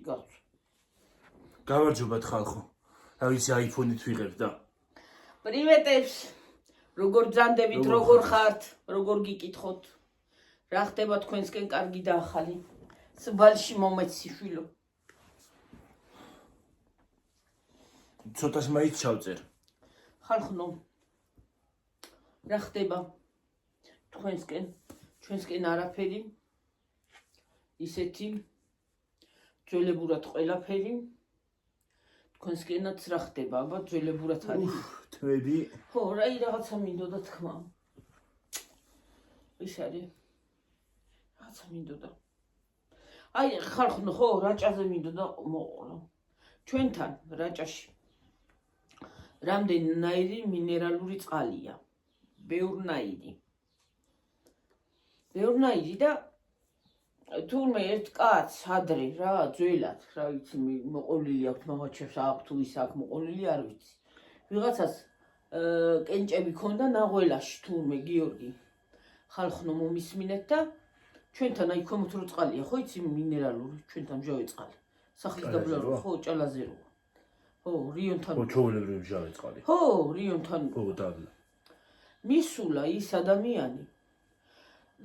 გასვ. გავარჯობათ ხალხო. რა ვიცი iPhone-ით ვიღებ და. პრივეტებს. როგორ ბრძანდებით, როგორ ხართ, როგორ გიკითხოთ. რა ხდება თქვენსკენ კარგი და ახალი. სბალში მომეცი შვილო. ცოტას მაინც ჩავწერ. ხალხნო. რა ხდება თქვენსკენ, ჩვენსკენ არაფერი. ისეთი ძველებურად ყველაფერი. თქვენსკენაც რა ხდება, აბა ძველებურად არის. თვეები. ხო, რაი რაღაცა მინდოდა თქმა. ის არის. რაღაცა მინდოდა. აი, ხალხნო, ხო, რაჭაზე მინდოდა მოყოლო. ჩვენთან რაჭაში რამდენნაირი მინერალური წყალია. ბევრნაირი და თურმე ერთ კაცს ადრე რა ძველად რა ვიცი მოყოლილი აქვს მამაჩემს აქვს თუ ის აქვს მოყოლილი არ ვიცი ვიღაცას კენჭები ქონდა ნაღველაში თურმე გიორგი ხალხნო მომისმინეთ და ჩვენთან აი ქვემოთ რო წყალია ხო იცი მინერალური ჩვენთან მჟავე წყალი სახლის დაბლარო ხო ჭალაზე როა ხო რიონთან ხო ჩაოლებრივი მჟავე წყალი ხო რიონთან ხო დაბლა მისულა ის ადამიანი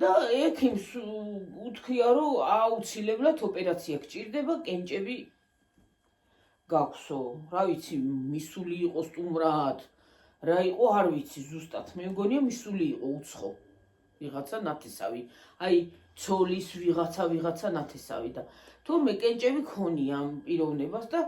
და ექიმს უთქია რომ აუცილებლად ოპერაცია გჭირდება კენჭები გაქვსო რა ვიცი მისული იყო სტუმრად რა იყო არ ვიცი ზუსტად მე მგონია მისული იყო უცხო ვიღაცა ნათესავი აი ცოლის ვიღაცა ნათესავი და თურმე კენჭები ქონია ამ პიროვნებას და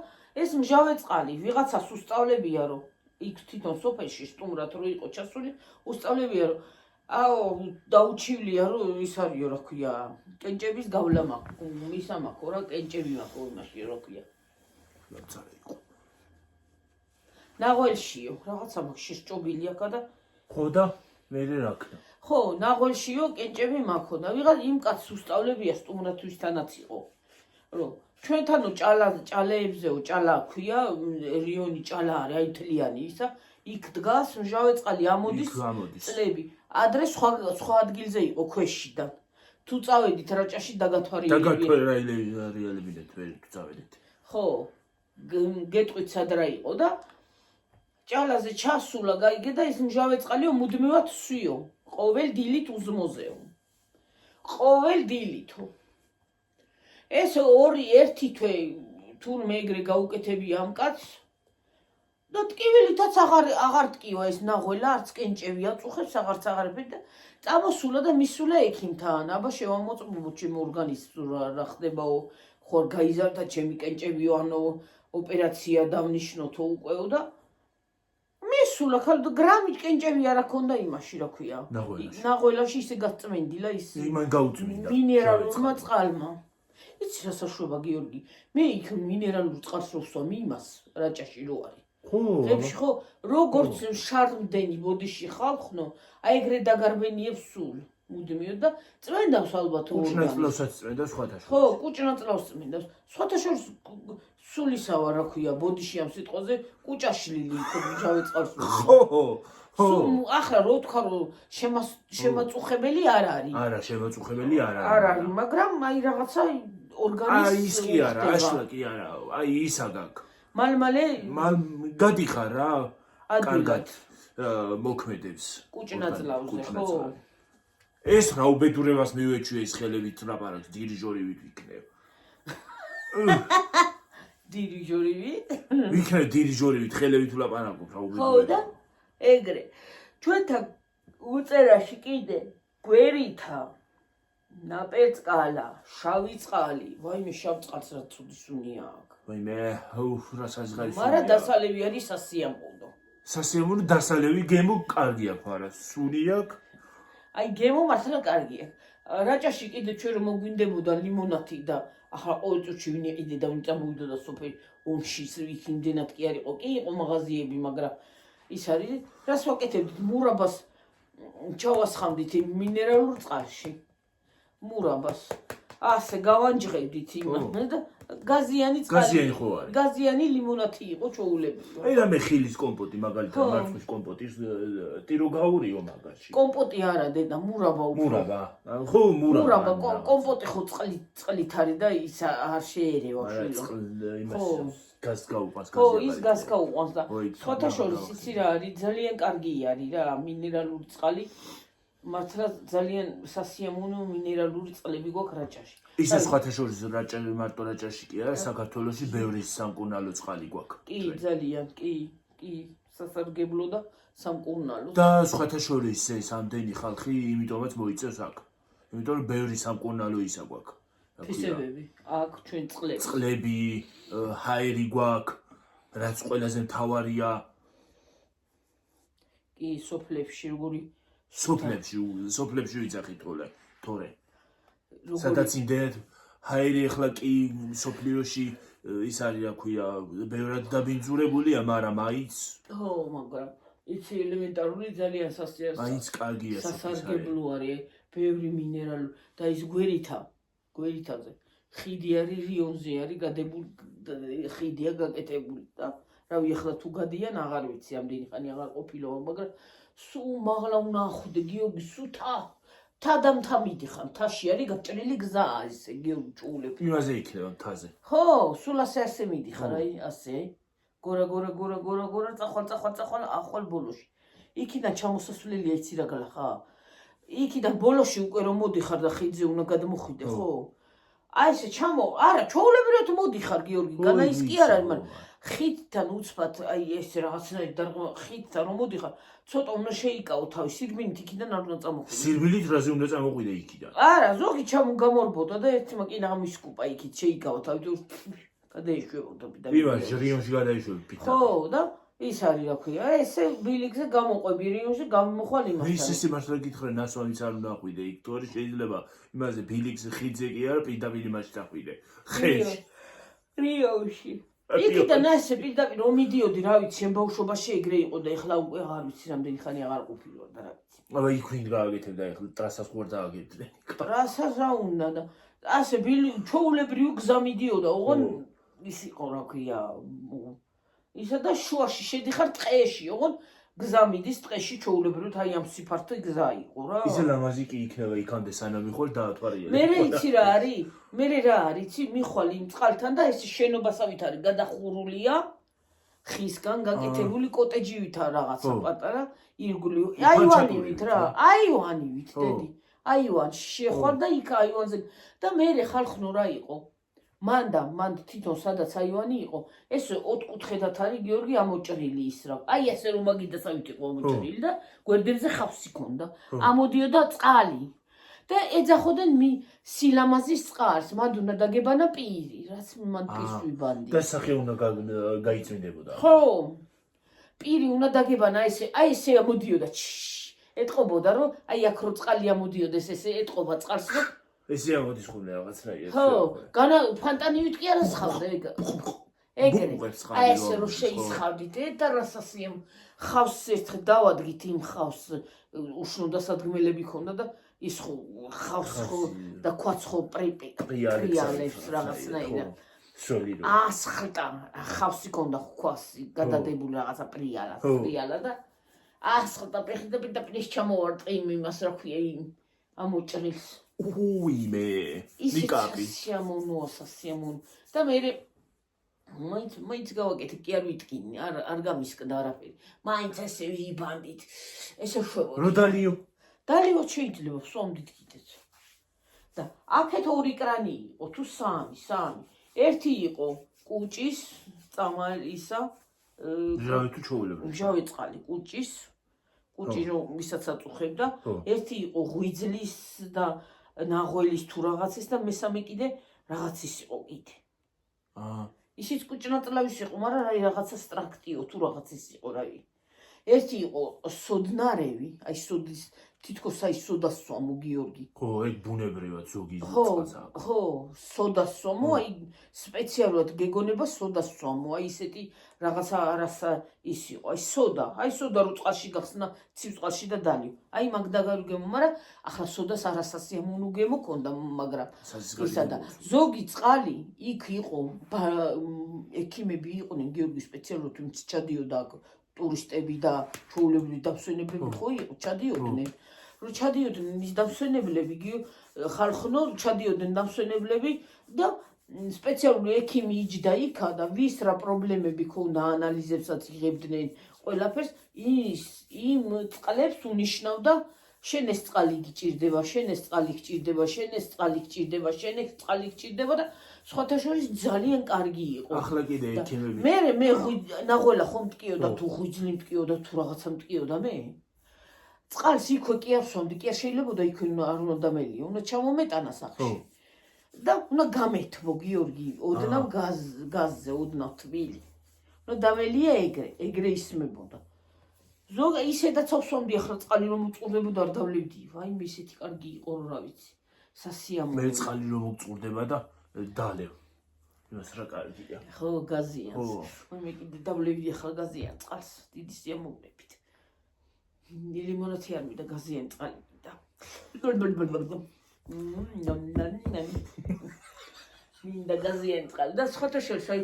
ეს მჟავე წყალი ვიღაცას უსწავლებია რომ იქ თვითონ სოფელში სტუმრად რო იყო ჩასული უსწავლებია რომ აო დაუჩივლია რომ ის არისო რა ქვია კენჭების გავლა მაქვს ისა მაქვს რა კენჭები მაქვს იმაში რა ქვია ლაცარი იყო ნაღველშიო რაღაცა მაქვს შეჭობილი აქა და ხო და მე რა ქნა ხო ნაღველშიო კენჭები მაქვს და ვიღაც იმ კაცს უსწავლებია სტუმრათვისთანაც იყო რომ ჩვენთანო ჭალეებზეო ჭალა ქვია რიონი ჭალა არის აი თლიანი ისა იქ დგას მჟავე წყალი ამოდის წლები ადრე სხვა ადგილზე იყო ქვეშიდან თუ წავედით რაჭაში დაგათვალიერებინეთ ვერ წავედით ხო გეტყვით სად რა იყო და ჭალაზე ჩასულა გაიგე და ის მჟავე წყალიო მუდმივად სვიო ყოველ დილით უზმოზეო ყოველ დილითო ეს ერთი თვე თურმე ეგრე გაუკეთებია ამ კაცს და ტკივილითაც აღარ ტკივა ეს ნაღველა არც კენჭები აწუხებს აღარაფერი და წამოსულა და მისულა ექიმთან აბა შევამოწმო ჩემ ორგანიზმს რა ხდებაო ხوار გაიზარდა ჩემი კენჭებიო ანუ ოპერაცია დავნიშნოთო უკვე და მისულა ხალხო გრამი კენჭები არა ქონდა იმაში რა ქვია ნაღველაში ისე გაწმენდილა ის იმან გაუწმინდა მინერალურმა წყალმა იცი რა საშუალება გიორგი მე იქ მინერალურ წყალს რო ვსვამ იმას რაჭაში რო არის ხებში ხო როგორც შარდენი ბოდიში ხალხნო აი ეგრე დაგარბენიებს სულ მუდმივად და წვენდავს ალბათ კუჭნაწლავსაც წვენდა სხვათა შორის ხო კუჭნაწლავს წვენდავს სხვათა შორის სულისავა რა ქვია ბოდიში ამ სიტყვაზე კუჭაშლილი ხო მჟავე წყალს ხო ახლა რო თქვა რომ შემაწუხებელი არ არის არა შემაწუხებელი არ არის მაგრამ აი რაღაცა ორგანიზმი აი ის კი არა ასლა კი არა აი ისა გაქვს მალ გადიხარ რა კარგად მოქმედებს კუჭნაწლავზე ხო ეს რა უბედურებას მივეჩვია ის ხელებით ლაპარაკს დირიჟორივით ვიქნებ დირიჟორივით ვიქნებ დირიჟორივით ხელებით ლაპარაკობ რა უბედურება ხო და ეგრე ჩვენთან უწერაში კიდე გვერითა ნაპერწკალა შავი წყალი ვაიმე შავ წყალს რა ცუდი სუნია აქვს ვაიმე რა საზღარი სუნია მარა დასალევი არის სასიამოვნო სასიამოვნო დასალევი გემო კარგი აქვს არა სუნი აქვს აი გემო მართლა კარგია რაჭაში კიდე ჩვენ რომ მოგვინდებოდა ლიმონათი და ახლა ყოველ წუთში ვინ იყიდე და ვინ წამოვიდოდა სოფელ ონში იქ იმდენად კი არ იყო კი იყო მაღაზიები მაგრამ ის არის რას ვაკეთებდით მურაბას ჩავასხამდით მინერალურ წყალში მურაბას ასე გავანჯღებდით იმას და გაზიანი გაზიანი ხო არის? გაზიანი ლიმონათი იყო ჩოულებრივი. აი რამე ხილის კომპოტი მაგალითად მარცხის კომპოტი ტირო გაურიო მაგაში. კომპოტი არა დედა, მურაბა უფრო. მურაბა. ხო, მურაბა. კომპოტი ხო წყლით არის და ის არ შეერევა შვილო. იმას გას გაუყვანს ხო, ის გას გაუყვანს და oi, სხვათა შორის იცი რა არის, ძალიან კარგი არის რა, მინერალური წყალი. მართლა ძალიან სასიამოვნო მინერალური წყლები გვაქვს რაჭაში. ისე სხვათა შორის რაჭაში მარტო რაჭაში კი არა, საქართველოში ბევრი სამკურნალო წყალი გვაქვს. კი, ძალიან, კი, სასარგებლო და სამკურნალო. და სხვათა შორის ეს ამდენი ხალხი იმიტომაც მოიწევს აქ. იმიტომ რომ ბევრი სამკურნალო ისა გვაქვს. ფისებები, აქ ჩვენ წყლები. წყლები, ჰაერი გვაქვს, რაც ყველაზე მთავარია. კი, სოფლებში როგორი სოფლებში ვიცახით თორე. სადაც იმდენად ჰაერი ახლა კი სოფლიოში ის არის რა ქვია, ბევრად დაბინძურებულია, მაგრამ მაინც ხო, მაგრამ იცი ელემენტარული ძალიან მაინც კარგია სასარგებლო არის, ბევრი მინერალი და ის გვერითაზე ხიდი არის, რიონზე არის გადებული ხიდია გაკეთებული და რავი ახლა თუ გადიან აღარ ვიცი ამდენი ხანი აღარ ყოფილიყო, მაგრამ სულ მაღლა უნდა ახვიდე გიორგი, სულ თადამთა მიდიხარ, მთაში არის გაჭრილი გზა ესე გიორგი ჭულები. იმაზე იქნება მთაზე. ხო, სულ ასე მიდიხარ, აი ასე. გორა, წახვალ ახვალ ბოლოში. იქიდან ჩამოსასვლელია იცი რა გალა ხა? იქიდან ბოლოში უკვე რომ მოდიხარ და ხიდზე უნდა გადმოხვიდე, ხო? აი ესე არა, ჩაულებრივად მოდიხარ გიორგი, განა ის კი არ არის, მაგრამ ხიდთან უცბად აი ესე რაღაცნაირად დარღვა ხიდთან რომ მოდიხარ, ცოტა უნდა შეიკავო თავი, სირბილით იქიდან არ უნდა წამოხვიდე. სირბილით რაზე უნდა წამოყვიდე იქიდან? არა, ზოგი გამორბოდა და ერთმა კი ნამისკუპა იქით შეიკავო თავი და გადაიშვებოდა და იმაში რიონში გადაიშვები ფითა. ხო, და ის არის რა ქვია, ესე ბილიქზე გამოყვები რიონში, გამოხვალ იმასთან. ისე მართლა გითხრა ნასვამიც არ უნდა ხვიდე იქ, თორე შეიძლება იმაზე ბილიქზე ხიდზე კი არა, პირდაპირ იმაში დახვიდე. ხეში. რიონში. იქიდან ასე პირდაპირ რომ მიდიოდი, რა ვიცი, ჩემ ბავშვობაში ეგრე იყო და ეხლა უკვე აღარ ვიცი, რამდენი ხანი აღარ ყოფილიო და რა ვიცი. აბა იქ ვინ გააკეთებდა ეხლა ტრასას ხوار დააკეთე. ტრასას რა უნდა და ასე ჩოულებრივი გზა მიდიოდა, ოღონ ის იყო რა ქვია. ისა და შუაში შედიხარ ტყეში, ოღონ გზა მიდის ტყეში ჩოულებრივად აი ამ სიფართო გზა იყო რა. ისე ლამაზი კი იქნება იქამდე სანამ მიხვალ დაათვალიერე. მე იცი რა არის? მე რა არის? იცი მიხვალ იმ წყალთან და ეს შენობასავით არის გადახურულია ხისგან გაკეთებული კოტეჯივით რაღაცა პატარა ირგვლივ. აივანივით რა, აივანივით დედი. აივანში შეხვარ და იქ აივანზე და მე ხალხნო რა იყო. მან თვითონ სადაც აივანი იყო, ეს ოთხკუთხედად არის გიორგი ამოჭრილი ის რა. აი ასე რომ მაგიდასავით იყო ამოჭრილი და გვერდებზე ხავსი ქონდა. ამოდიოდა წყალი. და ეძახოდნენ სილამაზის წყალს, მან უნდა დაგებანა პირი, რაც მან პირს ვიბანდი. და სახე უნდა გაიწმინდებოდა. ხო. პირი უნდა დაგებანა აი ესე ამოდიოდა. ეტყობოდა რომ აი აქ რო წყალი ამოდიოდეს ესე ეტყობა წყალს რომ ესე ამოდის ხოლმე რაღაცნაირად. ხო, განა ფანტანივით კი არ ასხავდა ეგრე. აი ესე რომ შეისხავდით და რასასიამ ხავს ერთხელ დავადგით იმ ხავს უშნო დასადგმელები ქონდა და ის ხო ხავს ხო და ქვაც ხო პრიალებს რაღაცნაირად. ასხლტა ხავსი ქონდა ქვასი გადადებული რაღაცა პრიალა და ასხლტა პრიხდა პირდაპირ ჩამოვარტყი იმას რა ქვია იმ ამოჭრილს. უიმე ნიკაპი სასიამოვნო და მე მაინც გავაკეთე კი არ ვიტკინე არ გამისკდა არაფერი მაინც ესე ვიბანდით ესე შვებოდი რო დალიოთ შეიძლება ვსვამდით კიდეც და აქეთ ორი კრანი იყო თუ სამი ერთი იყო კუჭის წამალისა ჟავი თუ ჩოულები ჟავი წყალი კუჭი რომ ვისაც აწუხებდა ერთი იყო ღვიძლის და ნაღველის თუ რაღაცის და მესამე კიდე რაღაცის იყო კიდე. ისიც კუჭნატლავის იყო, მაგრამ აი რაღაცა სტრაქტიო თუ რაღაცის იყო რავი. ერთი იყო სოდნარევი, აი სოდის თითქოს აი სოდასვამო გიორგი. ხო, ეგ ბუნებრივად ზოგი ხო, წყალს აქვს. ხო, სოდასვამო, აი სპეციალურად გეგონება სოდასვამო, აი ისეთი რაღაცა არასა ის იყო, აი სოდა რო წყალში გახსნა, ცივ წყალში და დალიო. აი მაგ დაგარუგემო, მაგრამ ახლა სოდას არასასიამოვნო გემოქონდა, მაგრამ ისა და ზოგი წყალი იქ იყო, ექიმები იყვნენ გიორგი სპეციალურად თუმცა ჩადიოდა ტურისტები და ჩვეულებრივი დამსვენებლები ხო იყო, ჩადიოდნენ. რომ ჩადიოდნენ ის დამსვენებლები, ხალხნო ჩადიოდნენ დამსვენებლები და სპეციალური ექიმი იჯდა იქა და ვის რა პრობლემები ქონდა ანალიზებსაც იღებდნენ ყველაფერს იმ წყლებს უნიშნავდა შენ ეს წყალი გიჭირდება, შენ ეს წყალი გჭირდება, შენ ეს წყალი გჭირდება, შენ ეს წყალი გჭირდება და სხვათა შორის ძალიან კარგი იყო. ახლა კიდე ექიმები. მე ნაღველა ხომ მტკიოდა თუ ღვიძლი მტკიოდა თუ რაღაცა მტკიოდა მე. წყალს იქვე კი არ ვსვამდი, კი არ შეიძლებოდა იქვე არ უნდა დამელიო, უნდა ჩამომეტანა სახში. და უნდა გამეთბო გიორგი, ოდნავ გაზზე, ოდნავ თბილი. უნდა დამელია ეგრე ისმებოდა. ზოგ ისედაც ავსვამდი ახლა წყალი რომ უწყურდებოდა არ დავლევდი. ვაიმე ისეთი კარგი იყო რა ვიცი. სასიამოვნო. მე წყალი რომ უწყურდება და დალევ. იმას რა კარგია. ხო, გაზიანს. მე კიდე დავლევდი ახლა გაზიან წყალს, დიდი სიამოვნებით. ლიმონათი არ მიდა გაზიანი წყალი და მინდა გაზიანი წყალი და სხვათა შორის აი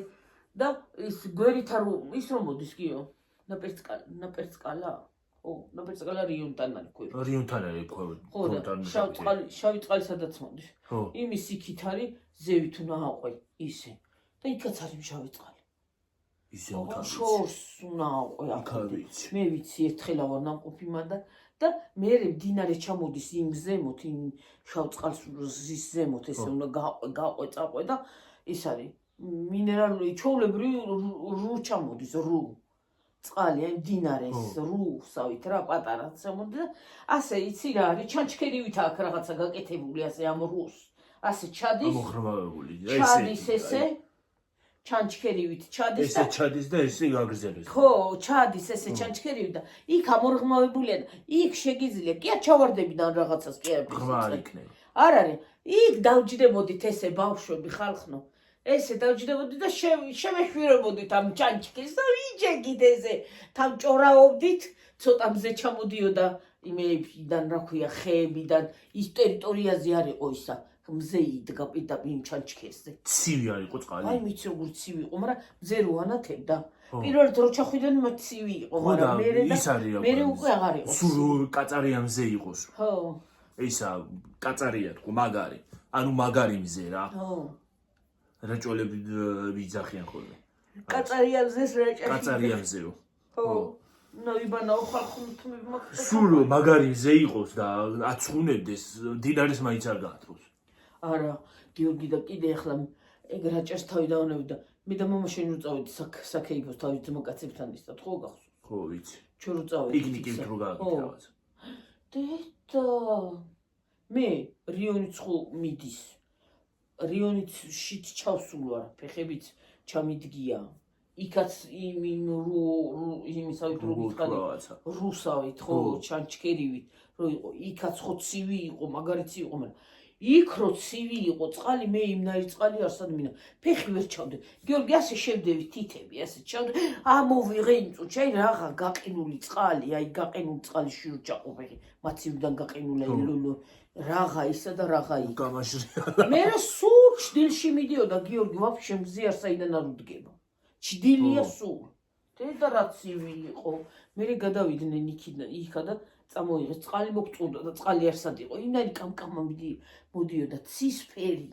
და ის გვერით არ ის რომ მოდის კიო ნაპერწკალა ხო ნაპერწკალა რიონთან არის ქვევით რიონთან არის ხო შავი წყალი სადაც მოდის იმის იქით არის ზევით უნდა აყვე ისე და იქაც არის შავი წყალი ისე უთავი შორს უნდა აყვე მე ვიცი ერთხელა ვარ ნამყოფი მანდა და მე მდინარე ჩამოდის იმ ზემოთ იმ შავ წყალს ზის ზემოთ ესე უნდა გაყვე წაყვე და ის არის მინერალური ჩვეულებრივი რო ჩამოდის რო წყალი აი მდინარეს რუსავით რა პატარა წამოდი და ასე იცი რა არის ჩანჩქერივით აქ რაღაცა გაკეთებული ასე ამ რუს ასე ჩადის მოხრმავებული ჩადის ესე ჩანჩქერივით ჩადის ესე ჩადის და ესე გაგრძელებს ხო ჩადის ესე ჩანჩქერივით და იქ ამორღმავებულია და იქ შეგიძლია კი არ ჩავარდებიდან რაღაცას კი არ არ არის იქ დავჯდებოდით ესე ბავშვები ხალხნო ესე დავჯდებოდით და შემეშვირებოდით ამ ჩანჩქერს და ვიჯეგით ესე თავჭორაობდით ცოტა მზე ჩამოდიოდა იმეებიდან რა ქვია ხეებიდან ის ტერიტორიაზე არ იყო ისა მზე იდგა პირდაპირ ჩანჩქერზე ცივი არ იყო წყალი აი ვიცი როგორ ცივი იყო მაგრამ მზე რო ანათებდა პირველად რო ჩახვიდნენ მათ ცივი იყო მაგრამ მე უკვე აღარ იყო სულ კაწარია მზე იყოს ხო ისა კაწარია თქო მაგარი ანუ მაგარი მზე რა ხო რაჭოლები ვიძახიან ხოლმე კაწარია მზეს კაწარია მზეო ხო ნოიბანა ხალხუნთმე მაგ სულ მაგარი მზე იყოს და აცღუნებდეს დინარის მაინც არ გაათროს არა გიორგი და კიდე ახლა ეგ რაჭას თავი დაუნებდა მე და მამა შენ რო წავედი საქეიფოს თავის ძმაკაცებთან ისად ხო გახსოვს ხო ვიცი ჩვენ რო წავედი პიკნიკით რო გააკეთებაც დედა მე რიონიც ხო მიდის რიონიც შით ჩავსულ ვარ ფეხებიც ჩამიდგია იქაც იმისავით რო გითხარი რუსავით ხო ჩანჩქერივით რო იყო იქაც ხო ცივი იყო მაგარიც იყო მაგრამ იქ რო ცივი იყო წყალი მე იმნაირი წყალი არ სადმინა ფეხი ვერ ჩავდე გიორგი ასე შევდები თითები ასე ჩავდე ამოვიღე იმ წუთში აი რაღა გაყინული წყალი აი გაყინული წყალი შურჭაყო ფეხი მაცივიდან გაყინული ლულო რაღა ისა და რაღა იქ გამაშრია მე სულ ჩდილში მიდიოდა გიორგი ვაფშე მზე არ საიდან არ უდგება ჩდილია სულ და რა ცივი იყო მე გადავიდნენ იქა და წამოიღეს წყალი მოგწურდა და წყალი არსად იყო იმდენი კამკამა მოდიოდა ცისფერი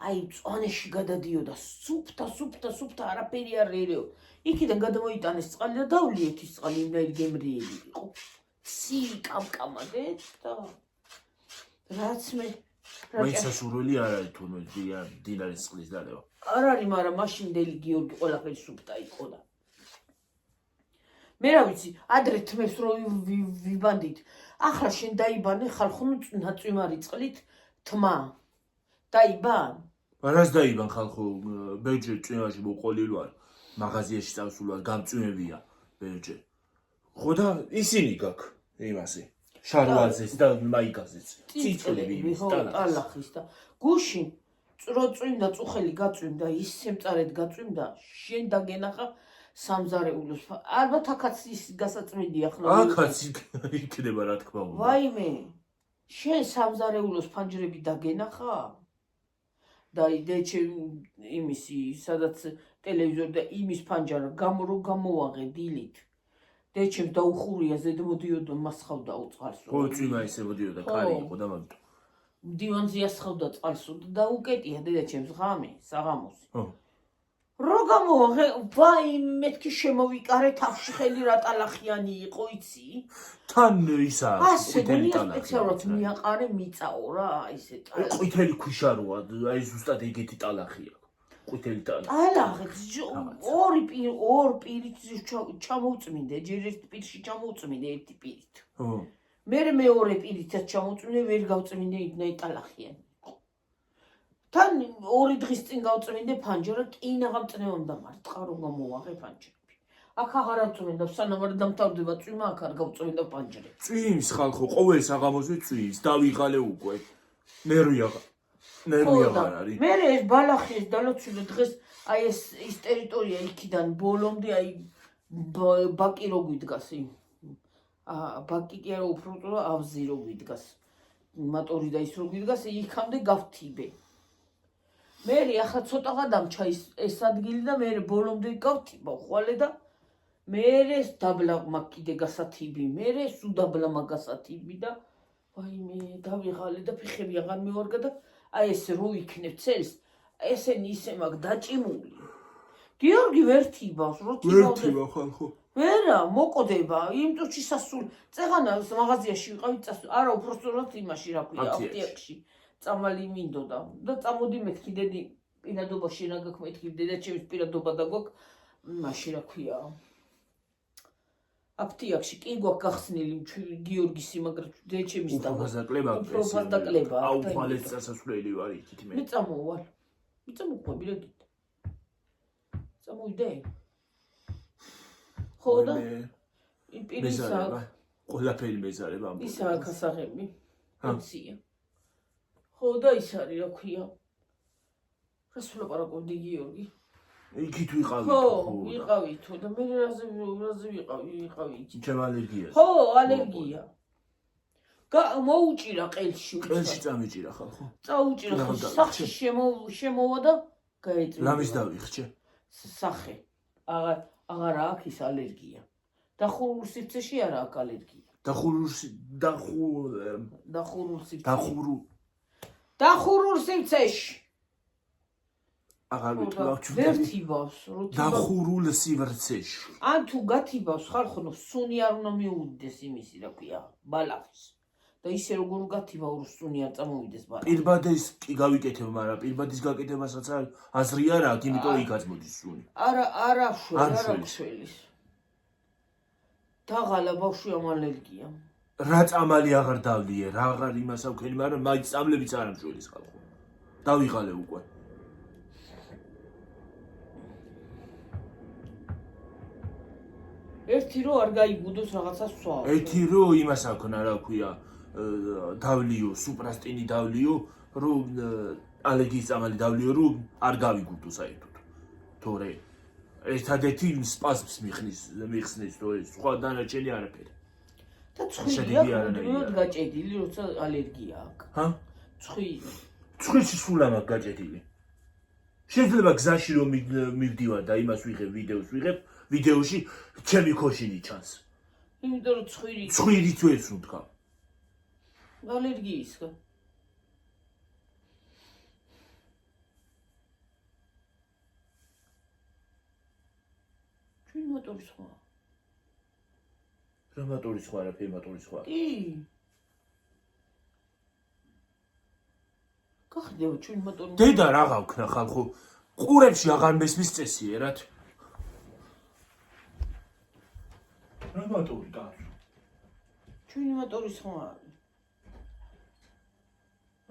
აი წვანეში გადადიოდა სუფთა არაფერი არ ერეო იქიდან გადმოიტანეს წყალი და დავლიეთ ის წყალი იმდენი გემრიელი იყო ცივი კამკამა და რაც მე მაინცასურველი არ არის თურმე დინარის წყლის დალევა არ არის მაგრამ მაშინდელი გიორგი ყველაფერი სუფთა იყო და მე რა ვიცი ადრე თმებს რო ვიბანდით ახლა შენ დაიბანე ხალხო ნაწვიმარი წყლით თმა დაიბან არას დაიბან ხალხო ბეჯე წვიმაში მოყოლილ ვარ მაღაზიაში წავსულ ვარ გამწვიმებია ბეჯე ხო და ისინი გაქ იმასე შარვალზეც და მაიკაზეც. წიწლები ტალახის და გუში წროწვიმდა წუხელი გაწვიმდა ისე მწარედ გაწვიმდა შენ დაგენახა სამზარეულოს ალბათ აქაც ის გასაწმენდია ახლა აქაც იქნება რა თქმა უნდა ვაიმე შენ სამზარეულოს ფანჯრები დაგენახა და იდეჩე იმისი სადაც ტელევიზორი და იმის ფანჯარა გამოვაღე დილით დეჩემ დაუხურია ზედმოდიოდო მასხავდა უწყალს ხო წვიმა ისე მოდიოდა კარი იყო და მაგიტომ დივანზე ასხავდა წყალსო და უკეტია დედაჩემს ღამე საღამოს ხო რო გამოვაღე ვაი მეთქი შემოვიკარე თავში ხელი რა ტალახიანი იყო იცი თან ისა ასე გონია სპეციალურად მიაყარე მიწაო რა ისე ტალახი ყვითელი ქვიშა როა აი ზუსტად ეგეთი ტალახია ყვითელი ტალახი ორი პირით ჩამოვწმინდე ჯერ ერთ პირში ჩამოვწმინდე ერთი პირით ხო მე მეორე პირითაც ჩამოვწმინდე ვერ გავწმინდე იმნაი ტალახიანი თან ორი დღის წინ გავწმინდე ფანჯარა კინა გამწნევამ და მარტყარო გამოვაღე ფანჯრები აქ აღარ ავწმინდა სანამ არ დამთავრდება წვიმა აქ არ გავწმინდა ფანჯრები წვიმს ხალხო ყოველ საღამოზე წვიმს დავიღალე უკვე ნერვი აღარ არის მე ეს ბალახი ეს დალოცული დღეს აი ეს ტერიტორია იქიდან ბოლომდე აი ბაკი რო გვიდგას ბაკი კი არა უფრო ავზი რო გვიდგას მატორი და ის რო გვიდგას იქამდე გავთიბე მე ახლა ცოტაღა დამჩა ეს ადგილი და მე ბოლომდე გავთიბა ხვალე და მე ეს დაბლა მაგ კიდე გასათიბი მე სულ დაბლა მაგ გასათიბი და ვაიმე დავიღალე და ფეხები აღარ მივარგა და აი ეს რო იქნებ წელს ესენი ისე მაგ დაჭიმული გიორგი ვერთიბავს რო ვერთიბა ხალხო ვერა მოკოდება იმ წუთში სასულ წეღანას მაღაზიაში ვიყავი წასულ არა უბრალოდ იმაში რა ქვია აფტიაქში წამალი მინდოდა და წამოდი მეთქი დედი პირადობაში რა გაქვს მეთქი დედაჩემის პირადობა და გვაქვს მაშინ რა ქვია აფტიაქში კი გვაქვს გახსნილი გიორგის მაგრამ დედაჩემის და უფროფაზდა კლება აუ ხვალეს წასასვლელი ვარ იქით მე წამოვალ მე წამოყვები რა გით წამოვიდე ხო და მეზარე ყველაფერი მეზარე ბამბო ისა ქასაღები აცია ხო და ის არის რა ქვია რას ვლაპარაკობდი გიორგი იქით ვიყავით ხო ვიყავითო და მე რაზე ვიყავი იქით ჩემ ალერგიას ხო ალერგია მოუჭირა ყელში ყელში წამიჭირა ხალხო წაუჭირა სახში შემოვა და გაეწვია ლამის დავიხჭე სახე აღარ აქვს ის ალერგია დახურულ სივრცეში არა აქვს ალერგია დახურულ სივრცეში აღარ ვიტყვი ვერთიბავს დახურულ სივრცეში ან თუ გათიბავს ხალხო სუნი არ უნდა მიუვიდეს იმისი რა ქვია ბალახის და ისე როგორ გათიბა ორ სუნი არ წამოვიდეს ბალახი პირბადეს კი გავიკეთებ მაგრამ პირბადის გაკეთებასაც აზრი არ აქვს იმიტომ იქაც მოდის სუნი არა შველის დაღალა ბავშვი ამ ალერგია რა წამალი აღარ დავლიე რა აღარ იმას ავქენი მაგრამ მაინც წამლებიც არ ამშველის ხალხო დავიღალე უკვე ერთი რო არ გაიგუდოს რაღაცა სვა ერთი რო იმას აქვს რა ქვია დავლიო სუპრასტინი დავლიო რომ ალერგიის წამალი დავლიო რომ არ გავიგუდო საერთოდ თორე ერთადერთი სპაზმს მიხსნის რომ ეს სხვა დანარჩენი არაფერი და ცხვირია მუდმივად გაჭედილი როცა ალერგია აქვს ჰა ცხვირი სულ ამას გაჭედილი შეიძლება გზაში რომ მივდივარ და იმას ვიღებ ვიდეოს ვიღებ ვიდეოში ჩემი ქოშინი ჩანს იმიტომ რომ ცხვირი თვეს უთქა ალერგიის ხო ჩვენი მოტორი სხვა რა მოტორი სხვა არაფერი მოტორი სხვა კი გახდება ჩვენი მოტორი დედა რა გავქნა ხალხო ყურებში აღარ მესმის წესიერად რა მოტორი კაცო ჩვენი მოტორი სხვა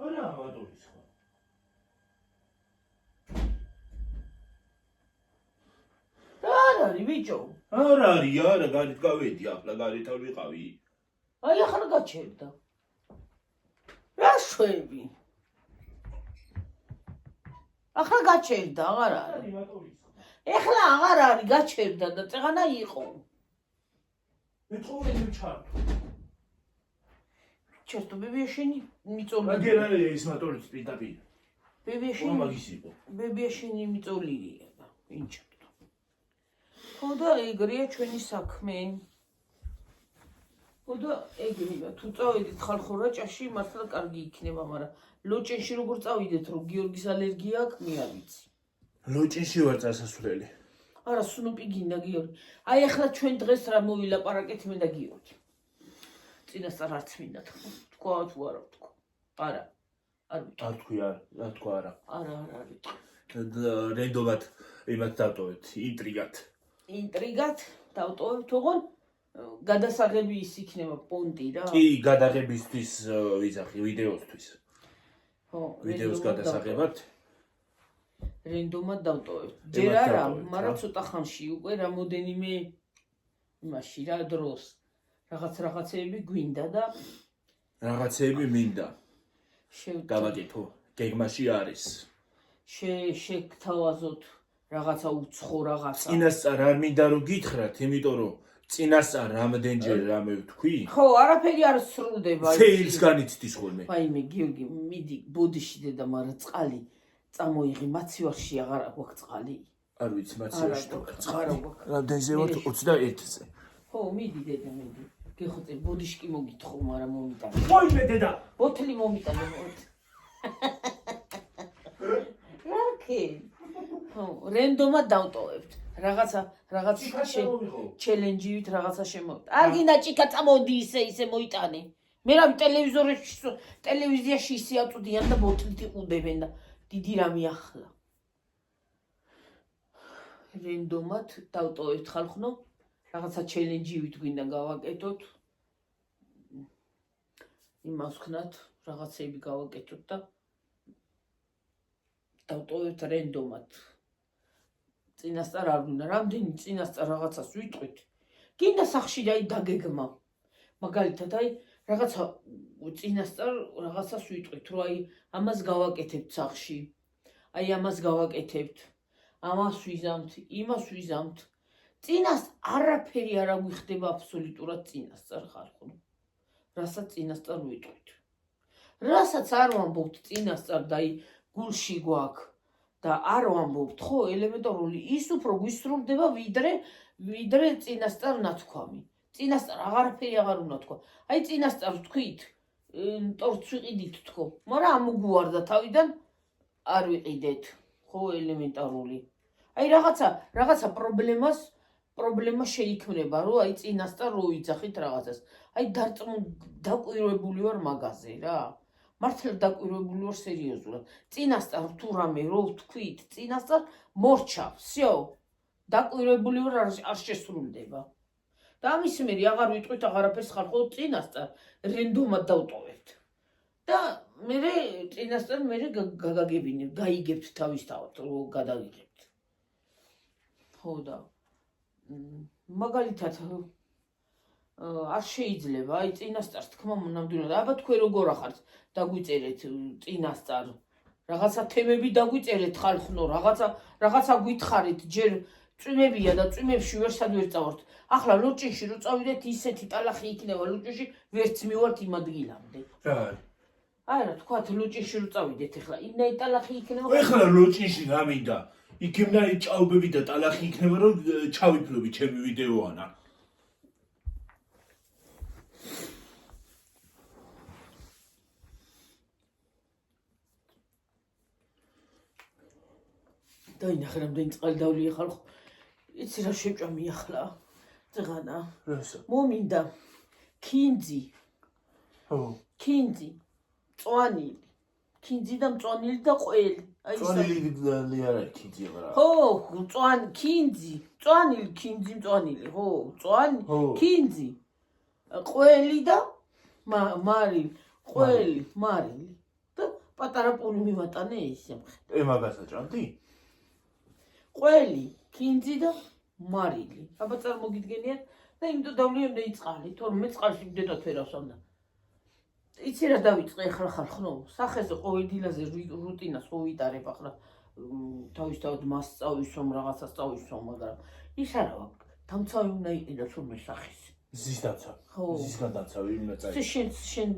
არა მოტორი სხვა რა არის ბიჭო არ არის არა გარეთ გავედი ახლა გარეთ არ ვიყავი აი ახლა გაჩერდა. რა შვები? ახლა გაჩერდა, აღარ არის. ეხლა აღარ არის, გაჩერდა და წეღანა იყო. მე თხოვენ ჩართო. ჩერტო ბებიაშენი მიწოლი. აგერ არის ის მოტორიც პირდაპირ. ბებიაშენი მაგის იყო. ბებიაშენი მიწოლია და ინჩერტო. ხო და ეგრეა ჩვენი საქმე. ხო და ეგრეა, თუ წავედით ხალხო რაჭაში, მართლა კარგი იქნება, მაგრამ ლოჭენში როგორ წავიდეთ, რომ გიორგის ალერგია აქვს, მე არ ვიცი. ლოჭინში ვარ წასასვლელი. არა, სუნუპი გინდა გიორგი. აი ახლა ჩვენ დღეს რა მოვილაპარაკეთ მე და გიორგი. წინასწარ არც მინდა თქვა თუ არა ვთქვა. არა. არ ვიტყვი. არ თქვი რა თქვა არა. არა, არ ვიტყვი. რენდომად იმათ დავტოვეთ, ინტრიგად. ინტრიგად დავტოვებთ, ოღონ გადასაღები ის იქნება პონტი რა. კი, გადაღებისთვის ვიზახი ვიდეოსთვის. ხო, ვიდეოს გადასაღებად. რენდომად დავტოვებთ. ჯერ არა, მაგრამ ცოტა ხანში უკვე რამოდენიმე იმაში რა დროს რაღაცეები გვინდა და რაღაცეები მინდა. შევ გავაკეთო, გეგმაში არის. შეგთავაზოთ რაღაცა უცხო რაღაცა. წინასწარ არ მინდა რომ გითხრათ, იმიტომ რომ წინასწარ რამდენჯერ რამე ვთქვი. ხო, არაფერი არ სრულდება. ფეილს განიცდის ხოლმე. ვაიმე, გიორგი, მიდი ბოდიში დედა, მაგრამ წყალი წამოიღი, მაცივარში აღარ გვაქვს წყალი. არ ვიცი, მაცივარში თუ წყალი. რამდენზე ვარ 21-ზე. ხო, მიდი დედა, მიდი. გეხოწე ბოდიში კი მოგითხო, მაგრამ მომიტანე. მოიმე დედა. ბოთლი მომიტანე, მოდი. რაკე? ხო, რენდომად დავტოვებთ. რაღაცა ჩელენჯივით რაღაცა შემოვიდა. არ გინდა ჭიქა წამოდი ისე მოიტანე. მე რა ტელევიზიაში ისე აწვდიან და ბოთლით იყუდებენ და დიდი რამე ახლა. რენდომად დავტოვებთ ხალხო. რაღაცა ჩელენჯივით გვინდა გავაკეთოთ. იმას ვქნათ, რაღაცეები გავაკეთოთ და დავტოვებთ რენდომად. წინასწარ არ უნდა, რამდენი წინასწარ რაღაცას ვიტყვით. გინდა სახში აი დაგეგმა. მაგალითად აი რაღაცა წინასწარ რაღაცას ვიტყვით, რომ აი ამას გავაკეთებთ სახში. აი ამას გავაკეთებთ. ამას ვიზამთ, იმას ვიზამთ. წინას არაფერი არ აგვიხდება აბსოლუტურად წინასწარ ხალხო. რასაც წინასწარ ვიტყვით. რასაც არ ვამბობთ წინასწარ და აი გულში გვაქვს და არ ვამბობთ, ხო, ელემენტარული ის უფრო გვისრულდება ვიდრე წინასწარ ნათქვამი. წინასწარ აღარაფერი აღარ უნდა თქვა. აი წინასწარ ვთქვით, ტორტს ვიყიდით თქო, მაგრამ ამოგვარდა თავიდან არ ვიყიდეთ, ხო, ელემენტარული. აი რაღაცა პრობლემა შეიქმნება, რომ აი წინასწარ რო ვიძახით რაღაცას. აი დაკვირვებული ვარ მაგაზე რა. მართლა დაკვირვებული ვარ სერიოზულად. წინასწარ თუ რამე რო ვთქვით, წინასწარ მორჩა, всё. დაკვირვებული ვარ არ შესრულდება. და ამის მერე აღარ ვიტყვით აღარაფერს ხალხო წინასწარ რენდომად დავტოვებთ. და მერე წინასწარ გაგაგებინებ, გაიგებთ თავისთავად რო გადავიღებთ. ხო და მაგალითად არ შეიძლება აი წინასწარ თქმა ნამდვილად აბა თქვენ როგორ ახართ დაგვიწერეთ წინასწარ რაღაცა თემები დაგვიწერეთ ხალხო რაღაცა გითხარით ჯერ წვიმებია და წვიმებში ვერსად ვერ წავართ ახლა ლოჭინში რო წავიდეთ ისეთი ტალახი იქნება ლოჭინში ვერც მივართ იმ ადგილამდე რა აი რა თქვათ ლოჭინში რო წავიდეთ ახლა იმნაი ტალახი იქნება ახლა ლოჭინში რა მინდა იქნაი ჭაობები და ტალახი იქნება რომ ჩავიფლობი ჩემი ვიდეოანა დაინახე რამდენი წყალი დავლია ხალხო იცი რა შეჭამი ახლა წღანა მომინდა კინძი ხო კინძი წვანილი კინძი და მწვანილი და ყველი აი წვანილი არა კინძი არა ხო კინძი წვანილი კინძი მწვანილი ხო წვანი კინძი ყველი და მარილი ყველი მარილი და პატარა პული მივატანე ისე მაგას აჭამდი ყველი კინძი და მარილი აბა წარმოგიდგენიათ და იმიტომ დავლიებდა იწყალი, თორემ მე წყალში მდედათ ვერავს ამდა. იცი რა დავიწყე ახლა ხალხნო, სახეზე ყოველ დილაზე რუტინას ხო ვიტარებ ახლა თავისთავად მას წავისვამ, რაღაცას წავისვამ, მაგრამ ის არა ვაქვს. დამცავი უნდა იყიდა თურმე სახის. ზის დაცა. ხო. ზისგან დამცავი უნდა წაი. შენ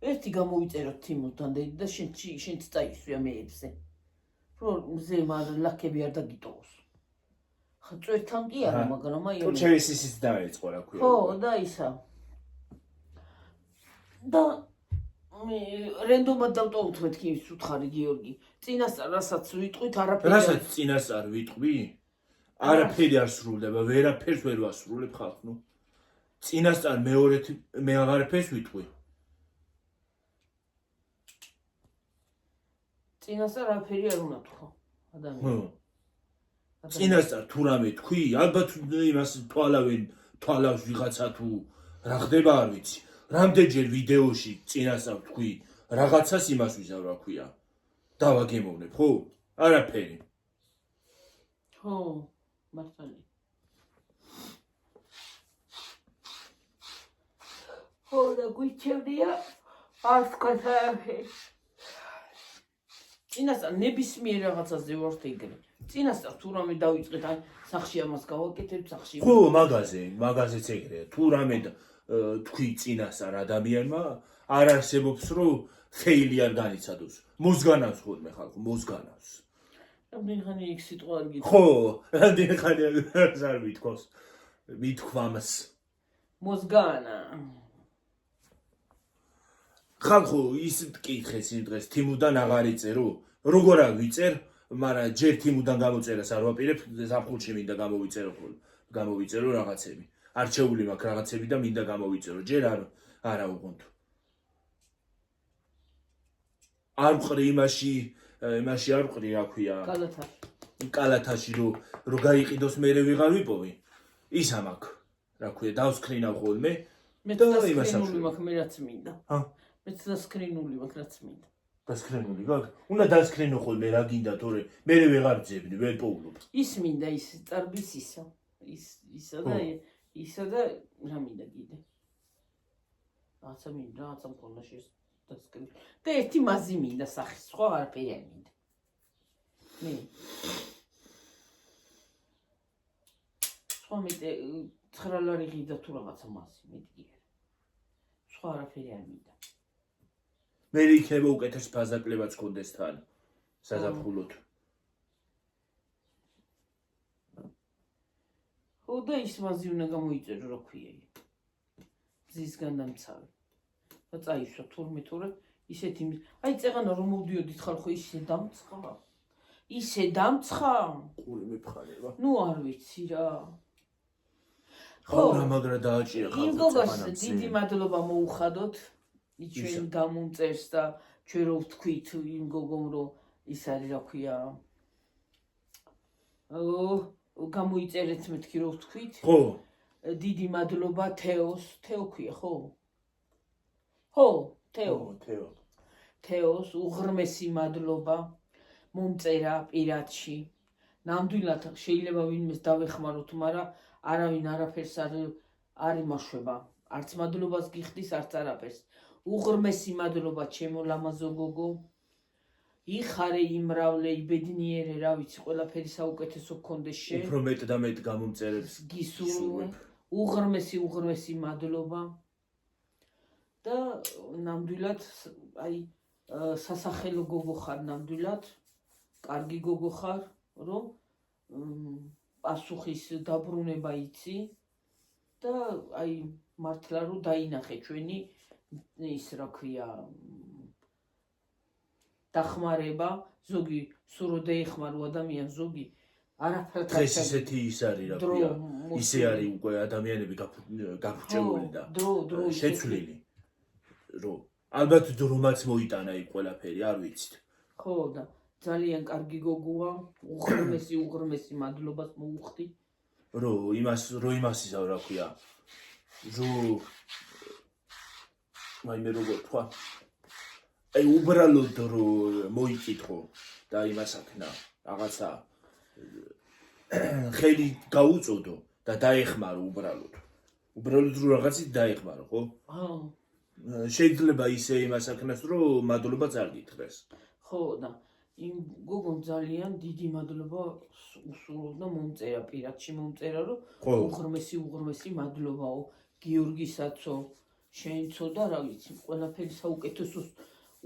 ერთი გამოვიწეროთ თიმოსთან და შენც წაისვია მეებზე. რომ მზე ლაქები არ დაგიტოვოს. ხა წვერთან კი არა, მაგრამ აი თუ ჩემი სისიც დაეწყო რა ქვია. ხო, და ისა. და მე რენდომად დავტოვოთ მეთქი ის უთხარი გიორგი. წინასწარ რასაც ვიტყვით არაფერი. რასაც წინასწარ ვიტყვი? არაფერი არ სრულდება, ვერაფერს ვერ ვასრულებ ხალხო. წინასწარ მე აღარაფერს ვიტყვი. წინასწარ არაფერი არ უნდა თქვა ადამიანი. წინასწარ თუ რამე თქვი, ალბათ იმას თვალავს ვიღაცა თუ რა ხდება არ ვიცი. რამდენჯერ ვიდეოში წინასწარ თქვი, რაღაცას იმას ვიზავ რა ქვია. დავაგემოვნებ, ხო? არაფერი. ხო, მართალი. ხო, და გვიჩევდია არ თქვათ არაფერი. წინასწარ ნებისმიერ რაღაცაზე ვართ ეგრე. წინასწარ თუ რამე დავიწყეთ, აი სახში ამას გავაკეთებ, სახში. ხო, მაგაზეც ეგრეა. თუ რამე თქვი წინასწარ ადამიანმა, არ არსებობს რომ ფეილი არ განიცადოს. მოსგანავს ხოლმე ხალხო, მოსგანავს. რამდენი ხანი იქ სიტყვა არ გითხრა? ხო, რამდენი ხანი არ ვითქოს. მithქვამს. მოსგანა. ხალხო, ის მტკითხეს იმ დღეს თიმუდან აღარ იწერო. როგორ არ ვიწერ, მაგრამ ჯერ თიმუდან გამოწერას არ ვაპირებ, ზაფხულში მინდა გამოვიწერო რაღაცები. არჩეული მაქვს რაღაცები და მინდა გამოვიწერო. ჯერ არა უღუნთ. არ ვყრი იმაში არ ვყრი, რა ქვია. კალათაში რო გაიყიდოს მე ვეღარ ვიპოვი. ის ამაქვს, რა ქვია, დავსკრინავ ხოლმე. მე დასკრინული მაქვს, მე რაც მინდა. მეც დასკრინული მაქვს, რაც მინდა. დასკრინული გაქვს? უნდა დასკრინო ხოლმე რა გინდა, თორე მე ვეღარ ძებნი, ვერ პოულობ. ის მინდა, ის წარბის ისა. ისა და რა მინდა კიდე. რაღაცა მქონდა შეს დასკრინო. და ერთი მაზი მინდა სახის, სხვა არაფერი არ მინდა. მე. სხვა მეტი 9 ლარი ღირდა თუ რაღაცა მაზი, მეტი კი არა. სხვა არაფერი არ მინდა. მე იქნება უკეთეს ფაზაკლებაც გქონდეს თან საზაფხულოდ. ხო და ის მაზი უნდა გამოიწერო რა ქვია. მზისგან დამცავი. და წაისვა თურმე ისეთი აი წეღანა რომ მოვდიოდით ხალხო ისე დამცხა. ისე დამცხა? ყური მეფხარება. ნუ არ ვიცი რა. ხო, მაგრა დააჭირა ხალხო. იმ გოგოს დიდი მადლობა მოუხადოთ. ჩვენ გამომწერს და ჩვენ რო ვთქვით იმ გოგომ რომ ის არის რა ქვია. გამოიწერეთ მეთქი რო ვთქვით. ხო. დიდი მადლობა თეოს ქვია ხო? ხო, თეოს უღრმესი მადლობა მომწერა პირადში. ნამდვილად შეიძლება ვინმეს დავეხმაროთ, მაგრამ არავინ არაფერს არ იმაშვება. არც მადლობას გიხდის, არც არაფერს. უღრმესი მადლობა ჩემო ლამაზო გოგო. იხარე იმრავლე, იბედნიერე, რა ვიცი, ყველაფერი საუკეთესო გქონდეს შენ. უფრო მეტ და მეტ გამომწერებს გისურვებ. უღრმესი მადლობა. და ნამდვილად აი სასახელო გოგო ხარ ნამდვილად. კარგი გოგო ხარ, რომ პასუხის დაბრუნება იცი და აი მართლა რომ დაინახე ჩვენი ის რა ქვია დახმარება, ზოგი სულ რო დაეხმარო ადამიან, ზოგი არაფერად დღეს ისეთი ის არის რა ქვია, ისე არის უკვე ადამიანები გაფრჩეული და შეცვლილი, რომ ალბათ დრომაც მოიტანა იქ ყველაფერი, არ ვიცით. ხო და ძალიან კარგი გოგოა, უღრმესი მადლობას მოუხდი. რომ იმას იზავ რა ქვია, რომ მე როგორ თქვა, აი უბრალოდ რომ მოიკითხო და იმას აქნა რაღაცა ხელი გაუწოდო და დაეხმარო უბრალოდ. უბრალოდ რო რაღაცით დაიხმარო, ხო? შეიძლება ისე იმას აქნას, რომ მადლობა წარგითხრეს. ხო და იმ გოგონ ძალიან დიდი მადლობა უსურვებდა მომწერა პირადში მომწერა რომ უღრმესი მადლობაო გიორგისაცო შენცო და რა ვიცი ყველაფერი საუკეთესოს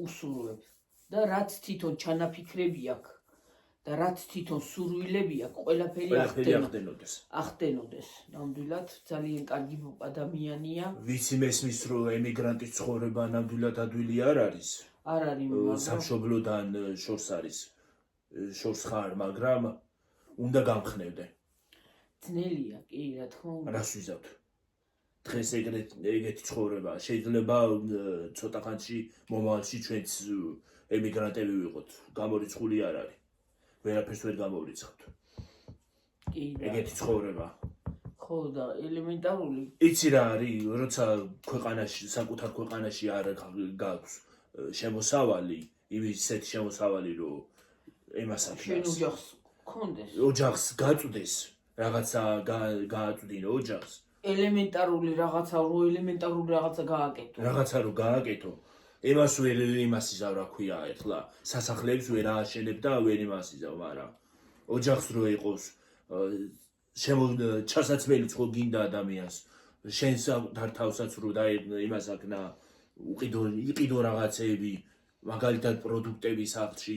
უსურვებ და რაც თვითონ ჩანაფიქრები აქვს და რაც თვითონ სურვილები აქვს ყველაფერი ახდენოდეს ნამდვილად ძალიან კარგი ადამიანია ვიცი მესმის რომ ემიგრანტის ცხოვრება ნამდვილად ადვილი არ არის არ არის სამშობლოდან შორს არის შორს ხარ მაგრამ უნდა გამხნევდე ძნელია კი რა თქმა უნდა რას ვიზავთ დღეს ეგეთი ცხოვრება შეიძლება ცოტა ხანში მომავალში ჩვენც ემიგრანტები ვიყოთ გამორიცხული არ არის ვერაფერს ვერ გამოვრიცხავთ კი ეგეთი ცხოვრება ხო და ელემენტარული იცი რა არის როცა ქვეყანაში საკუთარ ქვეყანაში არ გაქვს შემოსავალი ისეთი შემოსავალი რომ იმასაც შენ ოჯახს გქონდეს ოჯახს გაწვდეს რაღაცა გააწვდინო ოჯახს ელემენტარული რაღაცა გააკეთო იმას ვერ იმას იზავ რა ქვია ეხლა სასახლეებს ვერ ააშენებ და ვერ იმას იზავ მაგრამ ოჯახს რო იყოს ჩასაცმელი ხო გინდა ადამიანს შენს თავსაც რო და იმას აქნა იყიდო რაღაცეები მაგალითად პროდუქტები სახლში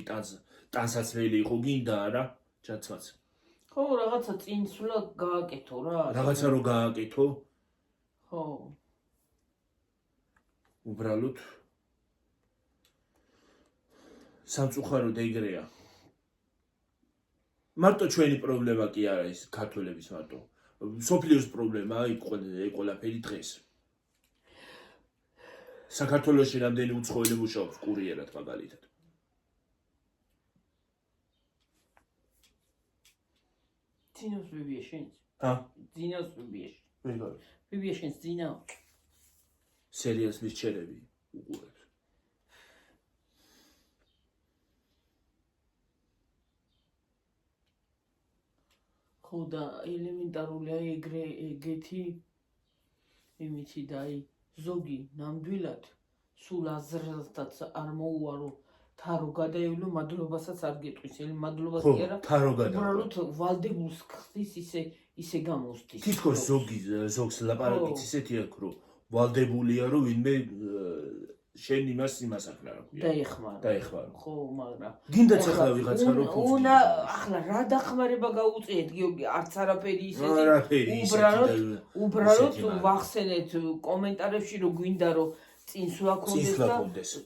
ტანსაცმელი ხო გინდა რა ჩაცმაც ხო რაღაცა წინსვლა გააკეთო რა რაღაცა რო გააკეთო ხო უბრალოდ სამწუხაროდ ეგრეა მარტო ჩვენი პრობლემა კი არა ის ქართველების მარტო სოფლიოს პრობლემაა იქ ყველაფერი დღეს საქართველოში რამდენი უცხოელი მუშაობს კურიერად მაგალითად ძინავს ბიბია შენს ძინავს ბიბიაში ბიბია შენს ძინავს სერიალს მისჩერები უყურებს ხო და ელემენტარული აი ეგეთი იმითი და აი ზოგი ნამდვილად სულ აზრთაც არ მოუარო თარო გადაევლო მადლობასაც არ გეტყვის მადლობას კი არა უბრალოდ ვალდებულს ხდის ისე გამოსდის თითქოს ზოგს ლაპარაკიც ისეთი აქვს რომ ვალდებულია რომ ვინმე შენ იმას აქნა რა ქვია დაეხმარო ხო მაგრამ გინდაც ახლა ვიღაცა რომ უნდა ახლა რა დახმარება გაუწიეთ გიორგი არც არაფერი ისეთი უბრალოდ ვახსენეთ კომენტარებში რომ გვინდა რომ წინსვლა ქონდეს და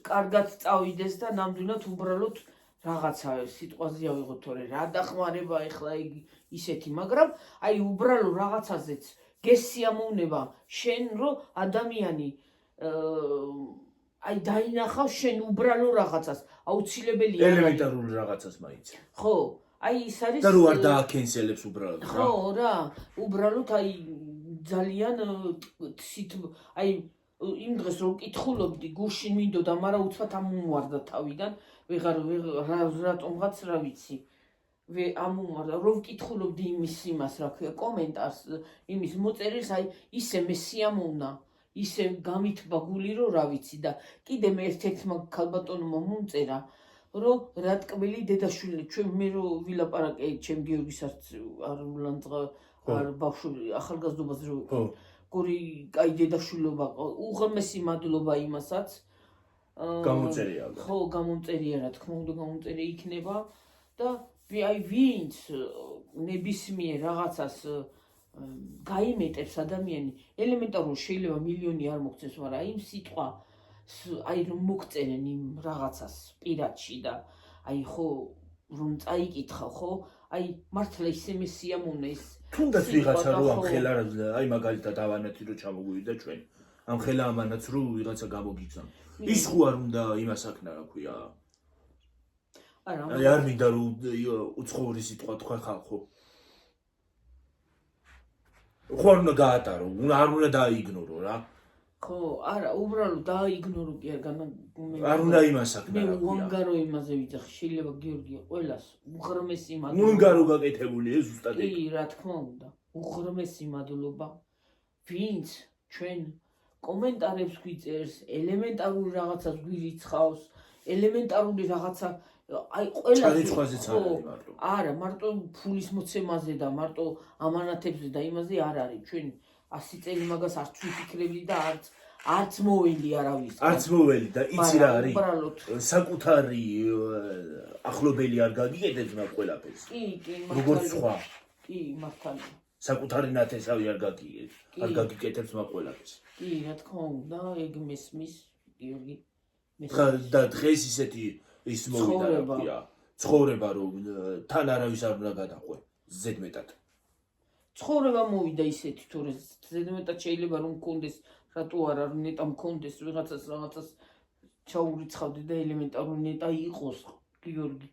კარგად წავიდეს და ნამდვილად უბრალოდ რაღაცა სიტყვაზე ავიღოთ თორე რა დახმარება ახლა ისეთი მაგრამ აი უბრალოდ რაღაცაზეც გესიამოვნება შენ რომ ადამიანი აი დაინახავს შენ უბრალო რაღაცას აუცილებელია ელემენტარულ რაღაცას მაინც ხო აი ის არის და რო არ დააკენსელებს უბრალოდ რა ხო რა უბრალოდ აი ძალიან აი იმ დღეს რომ ვკითხულობდი გუშინ მინდოდა მაგრამ უცბად ამომვარდა თავიდან ვეღარ რატომღაც რა ვიცი ამომვარდა რომ ვკითხულობდი იმას რა ქვია კომენტარს იმის მოწერილს აი ისე მესიამოვნა ისე გამithba გული რომ რა ვიცი და კიდე მე ერთ-ერთმა ქალბატონმა მომწერა რომ რა ტკბილი დედაშვილი ჩვენ მე რო ვილაპარაკე ჩემ გიორგისაც არ ვლანძღა არ ბავშვი ახალგაზრდობაზე რო გორი კაი დედაშვილობა უღრმესი მადლობა იმასაც გამოწერია ხო გამოწერია რა თქმა უნდა გამოწერია იქნება და აი ვინც ნებისმიერ რაღაცას გაიმეტებს ადამიანი ელემენტარულ შეიძლება მილიონი არ მოგწეს მაგრამ აი სიტყვა აი რომ მოგწერენ იმ რაღაცას პირადში და აი ხო რომ წაიკითხა ხო აი მართლა ისე მესიამოვნა ის თუნდაც ვიღაცა რო ამ ხელა აი მაგალითად ავანათი რო ჩამოგვივიდა ჩვენ ამ ხელა ამანაც რო ვიღაცა გამოგიგზა ის ხო არ უნდა იმას აქნა რა ქვია აი არ მინდა რომ უცხოური სიტყვა თქვა ხალხო ხო არ უნდა გაატარო არ უნდა დაიგნორო რა ხო არა უბრალოდ დაიგნორო კი არ უნდა იმას აქნა რა ქვია უანგარო იმაზე ვიძახ შეიძლება გიორგი ყველას უღრმესი მადლობა უანგარო გაკეთებული ეს ზუსტად კი რა თქმა უნდა უღრმესი მადლობა ვინც ჩვენ კომენტარებს გვიწერს, 엘ემენტარული რაღაცას გვირიცხავს, ელემენტარული რაღაცა აი ყველა ჩარიცხვაზეც არ არის მარტო. არა, მარტო ფულის მოცემაზე და მარტო ამანათებზე და იმაზე არ არის. ჩვენ 100 წელი მაგას არც ვიფიქრებდი და არც მოველი არავის. არც მოველი და იცი რა არის? უბრალოდ საკუთარი ახლობელი არ გაგიგეთებს მაგ ყველაფერს. კი, როგორც სხვა. კი, მართალია. საკუთარი ნათესავი არ გაგიკეთებს მაგ ყველაფერს. კი, რა თქმა უნდა, ეგ მესმის, გიორგი. და დღეს ისეთი ის მოვიდა რა ქვია, ცხოვრება რომ თან არავის არ უნდა გადაყვე, ზედმეტად. ცხოვრება მოვიდა ისეთი, თორე ზედმეტად შეიძლება რომ მქონდეს, რატო არა ნეტა მქონდეს რაღაცას ჩაურიცხავდი და ელემენტარული ნეტა იყოს, გიორგი.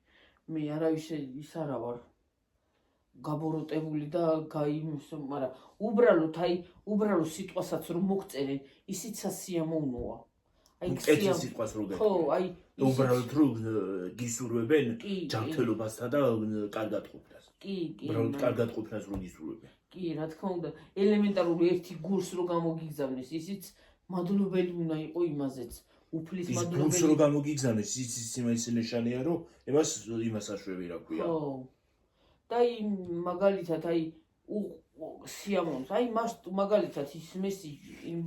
მე არავის ის არა ვარ. გაბოროტებული და მაგრამ უბრალოდ სიტყვასაც რომ მოგწერენ, ისიც სასიამოვნოა. კეთილ სიტყვას რო ხო, აი უბრალოდ რო გისურვებენ ჯანმრთელობასთან და კარგად ყოფნას. კი, უბრალოდ კარგად ყოფნას რო გისურვებენ. კი, რა თქმა უნდა, ელემენტარული ერთი გულს რო გამოგიგზავნეს, ისიც მადლობელი უნდა იყოს იმაზეც. უფლის ის მადლობელი. გულს რო გამოგიგზავნეს, ისიც იმის ნიშანია, რომ იმას აშვები რა ქვია. ხო. და მაგალითად აი სიამოვნს, აი მას მაგალითად ის მესიჯი იმ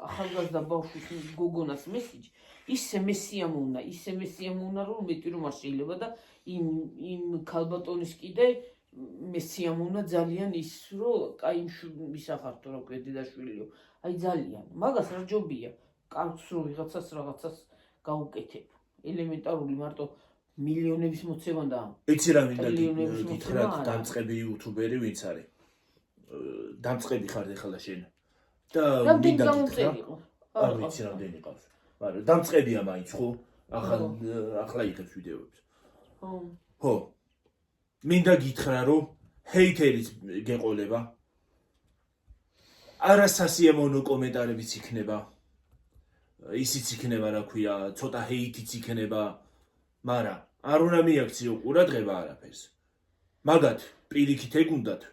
ახალგაზრდა ბავშვის გოგონას მესიჯი ისე მესიამოვნა რომ მეტი რომ არ შეიძლება და იმ ქალბატონის კიდე მესიამოვნა ძალიან ის რომ აი მისახართო რა ქვია დედაშვილიო აი ძალიან მაგას რა ჯობია კარგს რო რაღაცას გაუკეთებ ელემენტარული მარტო მილიონების მოცემა და იცი რა მინდა გითხრათ დამწყები იუთუბერი ვინც არის დამწყები ხარ ეხლა შენ და მინდა გითხრა არ ვიცი რამდენი ყავს მაგრამ დამწყებია მაინც ხო ახლა იღებს ვიდეოებს ხო მინდა გითხრა რომ ჰეითერიც გეყოლება არასასიამოვნო კომენტარებიც იქნება ისიც იქნება რა ქვია ცოტა ჰეითიც იქნება მაგრამ არ უნდა მიაქციო ყურადღება არაფერს მაგათ პირიქით ეგუნდათ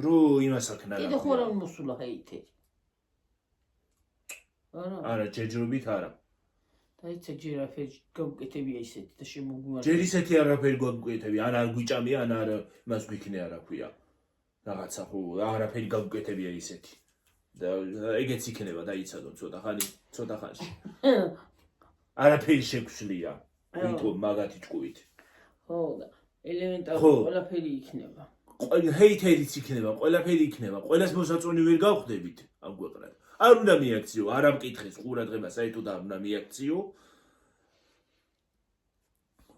რომ იმას აქნა რა კიდე ხوار მოსულა ჰეითერი არა ჯერჯერობით არა და იცი ჯერ არაფერი გავუკეთებია ისეთი და შემოგვიარდა ჯერ ისეთი არაფერი გავუკეთებია ან არ გვიჭამია ან არ იმას გვიქნია რა ქვია რაღაცა ხო არაფერი გავუკეთებია ისეთი და ეგეც იქნება დაიცადო ცოტა ხანში არაფერი შეგვშლია ვიტყო მაგათი ჭკუით ხო და ელემენტარული ყველაფერი იქნება ჰეითერიც იქნება ყველაფერი იქნება ყველას მოსაწონი ვერ გავხდებით ამ ქვეყნად არ უნდა მიაქციო არ ამკითხეს ყურადღება საერთოდ არ უნდა მიაქციო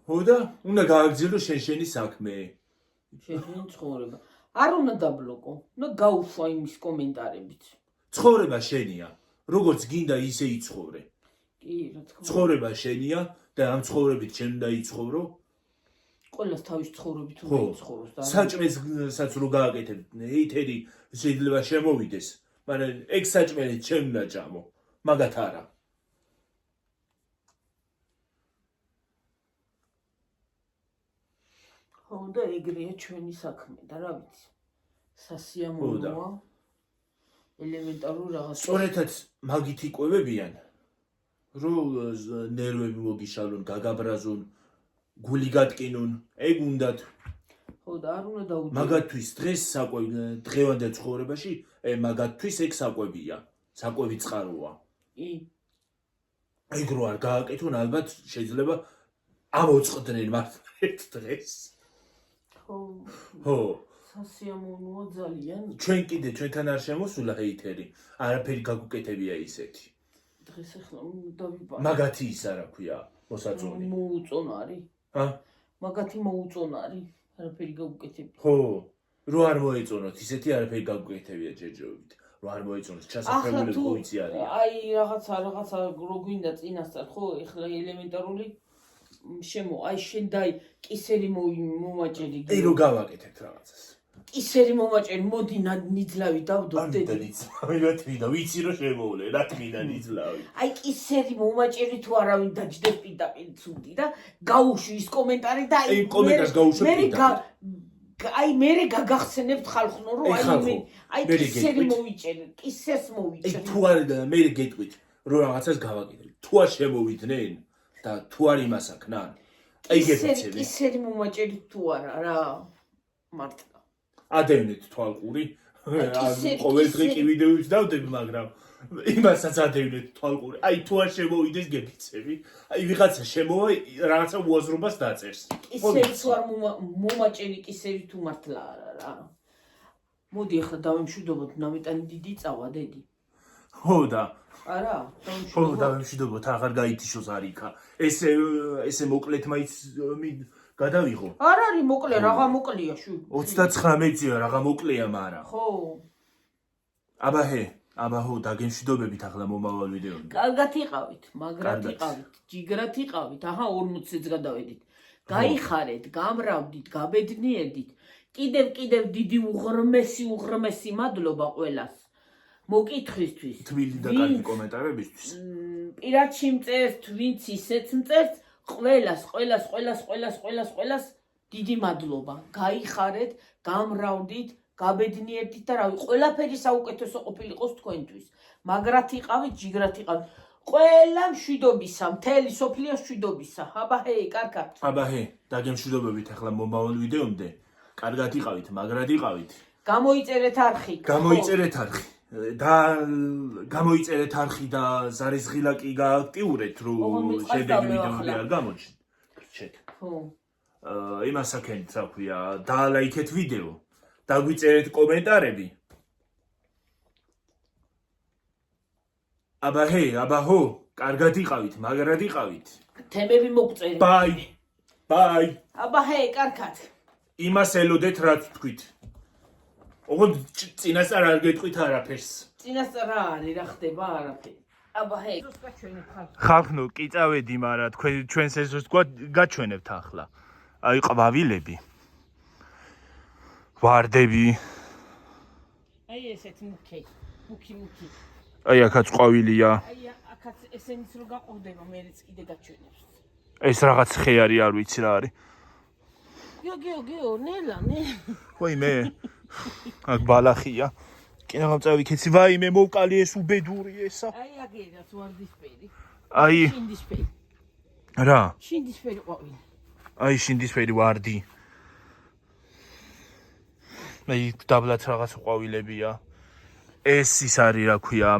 ხო და უნდა გააგრძელო შენი საქმე შენი ცხოვრება არ უნდა დაბლოკო უნდა გაუშვა იმის კომენტარებით ცხოვრება შენია როგორც გინდა ისე იცხოვრე კი რა თქმა უნდა ცხოვრება შენია და ამ ცხოვრებით შენ უნდა იცხოვრო ყველას თავის ცხოვრებით უნდა იცხოვროს და საჭმელსაც რო გააკეთებ ჰეითერი შეიძლება შემოვიდეს მაგრამ ეგ საჭმელიც შენ უნდა ჭამო მაგათ არა ხო და ეგრეა ჩვენი საქმე და რა ვიცი სასიამოვნოა ელემენტარული რაღაცა სწორედაც მაგით იკვებებიან რომ ნერვები მოგიშალონ გაგაბრაზონ გული გატკინონ ეგ უნდათ ხო და არ უნდა დაუჭირო მაგათთვის დღეს საკვები დღევანდელ ცხოვრებაში მაგათთვის ეგ საკვებია საკვები წყაროა კი ეგ რო არ გააკეთონ ალბათ შეიძლება ამოწყდნენ მათ ერთ დღეს ხო სასიამოვნოა ძალიან ჩვენ კიდე ჩვენთან არ შემოსულა ჰეითერი არაფერი გაგუკეთებია ისეთი დღეს ახლა დავიბარე მაგათი ის რა ქვია მოსაწონი მოუწონარი მაგათი მოუწონარი არაფერი გაუკეთებია ხო რო არ მოეწონოთ ისეთი არაფერი გაგუკეთებია ჯერჯერობით რო არ მოეწონოთ ჩასაფრებული გოიცი არის აი რაღაცა რო გვინდა წინასწარ ხო ეხლა ელემენტარული აი შენ დაი კისერი მომაჭერი ე რო გავაკეთებთ რაღაცას კისერი მომაჭერი მოდი ნიძლავი დავდო დედი რა თქმა ვიცი რომ შემოვლე რა თქმა ნიძლავი აი კისერი მომაჭერი თუ არავინ დაჯდებს პირდაპირ ცუდი და გაუშვი ის კომენტარი და აი კომენტარს გაუშვი აი მე გაგახსენებთ ხალხო რომ აი მე კისერი გეტყვით. მოვიჭერე კისერს აი მოვიჭერე თუ არ მე გეტყვით რომ რაღაცას გავაკეთებ თუ არ შემოვიდნენ და თუ არ იმას აქნან აი გეფიცები კისერი მომაჭერით თუ არა რა მართლა ადევნეთ თვალყური კისერი, ყოველ დღე კისერი. კი ვიდეოებს დავდები მაგრამ იმასაც ადევნეთ თვალყური აი თუ არ შემოვიდეს გეფიცები აი ვიღაცა შემოვა რაღაცა უაზრობას დაწერს კისერი თუ არ მომაჭერი კისერი თუ მართლა არა რა მოდი ახლა დავემშვიდობოთ ნამეტანი დიდი წავა დედი ხო და არა ხო დავემშვიდობოთ აღარ გაითიშოს არიქა ესე მოკლედ მაინც გადავიღო არ არის მოკლე რაღა მოკლეა შუ 39 მეწია რაღა მოკლეა მაგრამ ხო აბა ხო დაგემშვიდობებით ახლა მომავალ ვიდეომდე კარგად იყავით მაგრად კარგად. იყავით ჯიგრად იყავით აჰა 40-ს გადავედით გაიხარეთ გამრავდით გაბედნიერდით კიდევ დიდი უღრმესი მადლობა ყველას მოკითხვისთვის თბილი და კარგი კომენტარებისთვის პირადში მწერთ ვინც ისეც მწერთ ყველას დიდი მადლობა გაიხარეთ გამრავდით გაბედნიერდით და რავი ყველაფერი საუკეთესო ყოფილიყოს თქვენთვის მაგრად იყავით ჯიგრად იყავით ყველა მშვიდობისა მთელი სოფლიო მშვიდობისა აბა ჰეი კარგად აბა დაგემშვიდობებით ახლა მომავალ ვიდეომდე კარგად იყავით მაგრად იყავით გამოიწერეთ არხი და გამოიწერეთ არხი და ზარისღილა კი გააქტიურეთ რომ შედეგი ვიდეოები არ გამოჩნდეთ ხო იმას აქენით რა ქვია დაალაიქეთ ვიდეო დაგვიწერეთ კომენტარები აბა ჰო კარგად იყავით მაგრად იყავით თემები მოგწერეთ ბაი აბა ჰეი კარგად იმას ელოდეთ რაც თქვით ოღონდ წინასწარ არ გეტყვით არაფერს წინასწარ რა არის რა ხდება არაფერი აბა ჰეი ხალხო კი წავედი მაგრამ ჩვენ სეზონს გაჩვენებთ ახლა აი ყვავილები ვარდები აი ესეთ მუქი აი აქაც ყვავილია აი აქაც ესენიც რო გაყოვდება მეც კიდე გაჩვენებს ეს რაღაც ხე არის არ ვიცი რა არის გიო ნელა ვაიმე აქ ბალახია კინაღამ წავიქეცი ვაიმე მოვკალი ეს უბედური ესა აი აგერაც ვარდისფერი აი შინდისფერი რა შინდისფერი ყვავილი აი შინდისფერი ვარდი მე დაბლაც რაღაც ყვავილებია ეს ის არის რა ქვია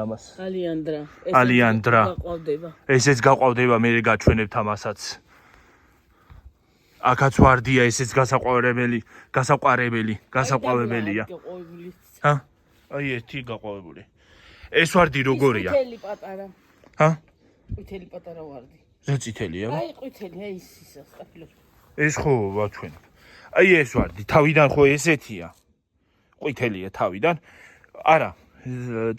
ამას ალიანდრა გაყავდება ესეც გაყავდება მე გაჩვენებთ ამასაც აქაც ვარდია ესეც გასაყვარებელია ჰა აი ერთი გაყვავებული ეს ვარდი როგორია ყვითელი პატარა ჰა ყვითელი პატარა ვარდი რა წითელია აი ყვითელი აი ის სტაფილოს ეს ხო ვაჩვენებ აი ეს ვარდი თავიდან ხო ესეთია ყვითელია თავიდან არა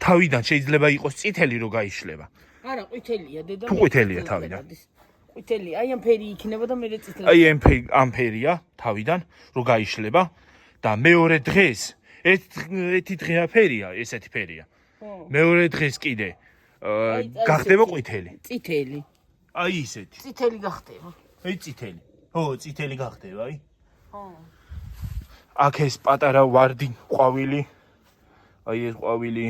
თავიდან შეიძლება იყოს წითელი რო გაიშლება არა ყვითელია დედა თუ ყვითელია თავიდან ყვითელი აი ამ ფერი იქნება და მე წითელი აი ამ ფერია თავიდან რო გაიშლება და მეორე დღეს ერთი დღეა ფერია ესეთი ფერია მეორე დღეს კიდე გახდება ყვითელი წითელი აი ისეთი წითელი გახდება აი წითელი ხო წითელი გახდება აი ხო აქ ეს პატარა ვარდი ყვავილი აი ეს ყვავილი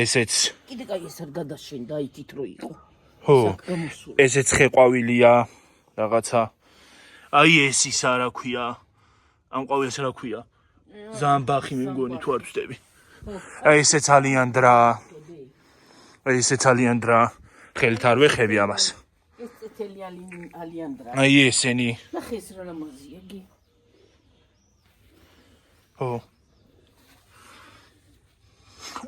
ესეც კიდე კაი ეს არ გადაშენდა აი თით რო იყო ხო ესეც ხე ყვავილია რაღაცა აი ეს ისა რა ქვია ამ ყვავილს რა ქვია ზამბახი მე მგონი თუ არ ვწდები აი ესეც ალიანდრა ხელით არ ვეხები ამას ეს წითელი ალიანდრა აი ესენი ნახე ეს რა ლამაზია გი ხო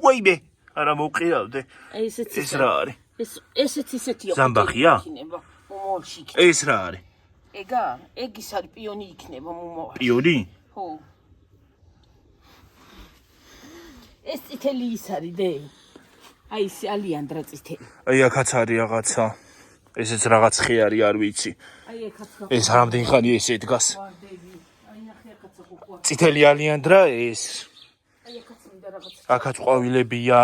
ვაიმე არა მოვყირავდე აი ესეც ეს რა არის ესეც ისეთია ზამბახია მომავალში ეს რა არის ეგ ის არის პიონი იქნება მომავალში პიონი ხო ეს წითელი ის არის დე აი ეს ალიანდრა წითელი აი აქაც არის რაღაცა ესეც რაღაც ხე არის არ ვიცი აი აქაც ეს რამდენი ხანი ესე დგას წითელი ალიანდრა ეს აი აქაც მინდა რაღაც აქაც ყვავილებია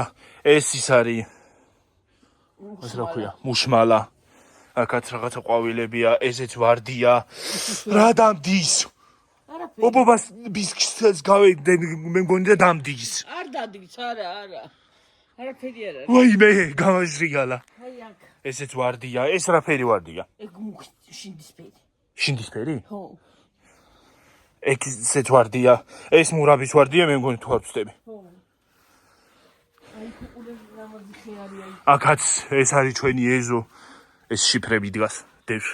ეს ის არის ეს რა ქვია მუშმალა აქაც რაღაცა ყვავილებია, ესეც ვარდია. რა დამდის? არაფერი. ობობას ბისკს გავედე, მე მგონი და დამდის. არ დადის, არა. არაფერი არ არის. ვაიმე, გამაჟრიგალა. აი აქ. ესეც ვარდია, ეს რა ფერი ვარდია? ეგ შინდისფერი. შინდისფერი? ხო. ესეც ვარდია, ეს მურაბის ვარდია, მე მგონი თუ არ ვწდები. ხო. აი უყურებ რამაზი ხეარია. აქაც ეს არის ჩვენი ეზო, ეს შიფრები დგას დევს.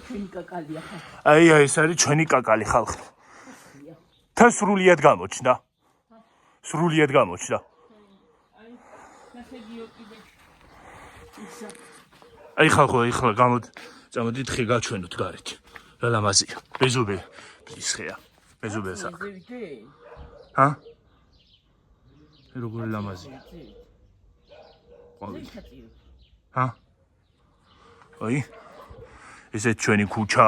ჩვენი კაკალია ხა. აი ეს არის ჩვენი კაკალი ხალხი. თან სრულიად გამოჩნდა. სრულიად გამოჩნდა. აი ნახე გიორგი. ისა. აი ხალხო, ეხლა წამოდით ხე გაჩვენოთ გარეთ. რა ლამაზია. ბეზობე ის ხეა. ბეზობე საკ. ჰა? როგორი ლამაზია. ჰა? აი ესეც ჩვენი ქუჩა.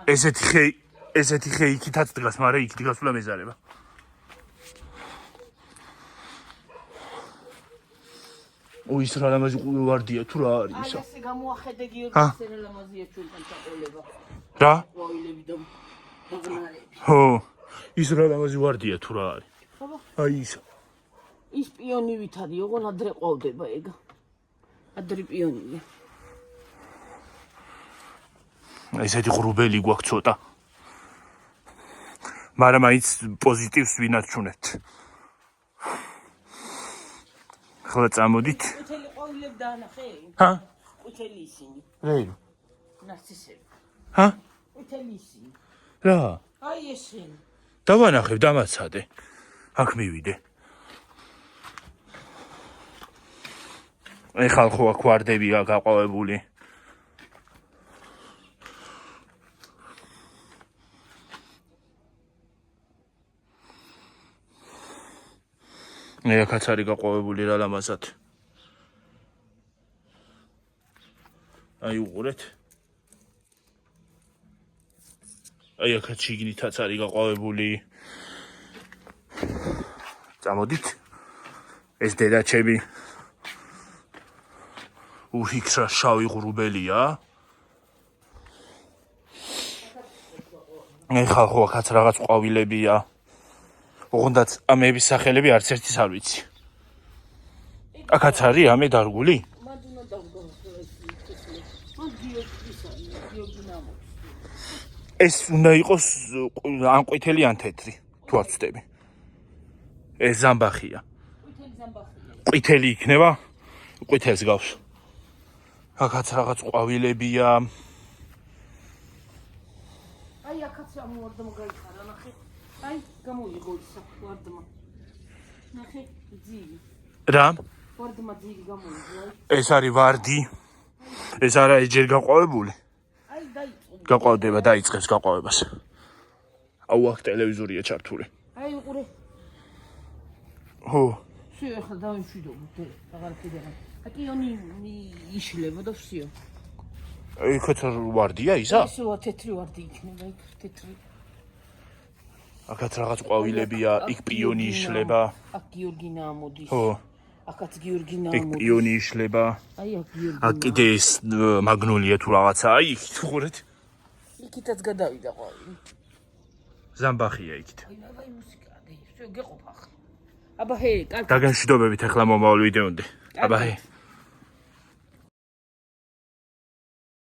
ესეთი ხე იქითაც დგას, მაგრამ იქ დგას უნდა მეზარება. ო ის რა ლამაზი ვარდია თუ რა არის ისა? აი ესე გამოახედე გიორგი, ეს რა ლამაზია ჩვენთან ჩაყოლება. რა? ყვავილები და დაღნარები. ხო, ის რა ლამაზი ვარდია თუ რა არის? აი ისა. ის პიონივით არის, ოღონ ადრე ყვავდება ეგ. ადრე პიონია. ესეთი ღრუბელი გვაქვს ცოტა. მაგრამ მაინც პოზიტივს ვინარჩუნებთ. ხლა წამოდით. ყვითელი ყვავილები დაანახე? ჰა? ყვითელი ისინი. რა? ნარცისები. ჰა? ყვითელი ისინი. რა? აი ესენი. დავანახებ, დამაცადე. აქ მივიდე. აი ხალხო აქ ვარდებია გაყვავებული. აი აქაც არის გაყვავებული რა ლამაზად. აი უყურეთ. აი აქაც შიგნითაც არის გაყვავებული. წამოდით. ეს დედაჩები. უჰიქრა შავი ღრუბელია. აი ხალხო აქაც რაღაც ყვავილებია. ოღონდაც ამების სახელები არც ერთის არ ვიცი. აქაც არის ამე დარგული? მანდ უნდა დავგავრო ეს. მან გიორგი ნამოქს. ეს უნდა იყოს ან ყვითელი ან თეთრი, თუ არ ვწდები. ეს ზამბახია. ყვითელი ზამბახია. ყვითელი იქნება? ყვითელს გავს. აქაც რაღაც ყვავილებია. აი აქაც ამოვარდმა გაიხარა, ნახე. აი გამოიღო ისა ვარდმა. ნახე ძილი. რა? ვარდმა ძილი გამოიღო. ეს არის ვარდი. ეს არა ჯერ გაყვავებული. აი დაიწყო. გაყვავდება, დაიწყებს გაყვავებას. აუ აქ ტელევიზორია ჩართული. აი უყურე. ხო. всё, ახლა დავიმშვიდო. აღარ კიდევ. აკიონი იშლება და всё. იქაც ვარდია ისა? ესოა თეთრი ვარდი იქნება, იქ თეთრი. აქაც რაღაც ყვავილებია, იქ პიონი იშლება. აქ გიორგინა ამოდის. ხო. აქაც გიორგინა იქ ამოდის. პიონი იშლება. აი აქ გიორგი. აქ კიდე ეს მაგნოლია თუ რაღაცა, აი იქ ხურეთ. იქითაც გადავიდა ყვავილი. ზამბახია იქით. აი მუსიკა, всё, გეყოფ ახლა. აბა ჰე, კარგი. დაგანშვიდობებით ახლა მომავალ ვიდეომდე. აბა ჰე.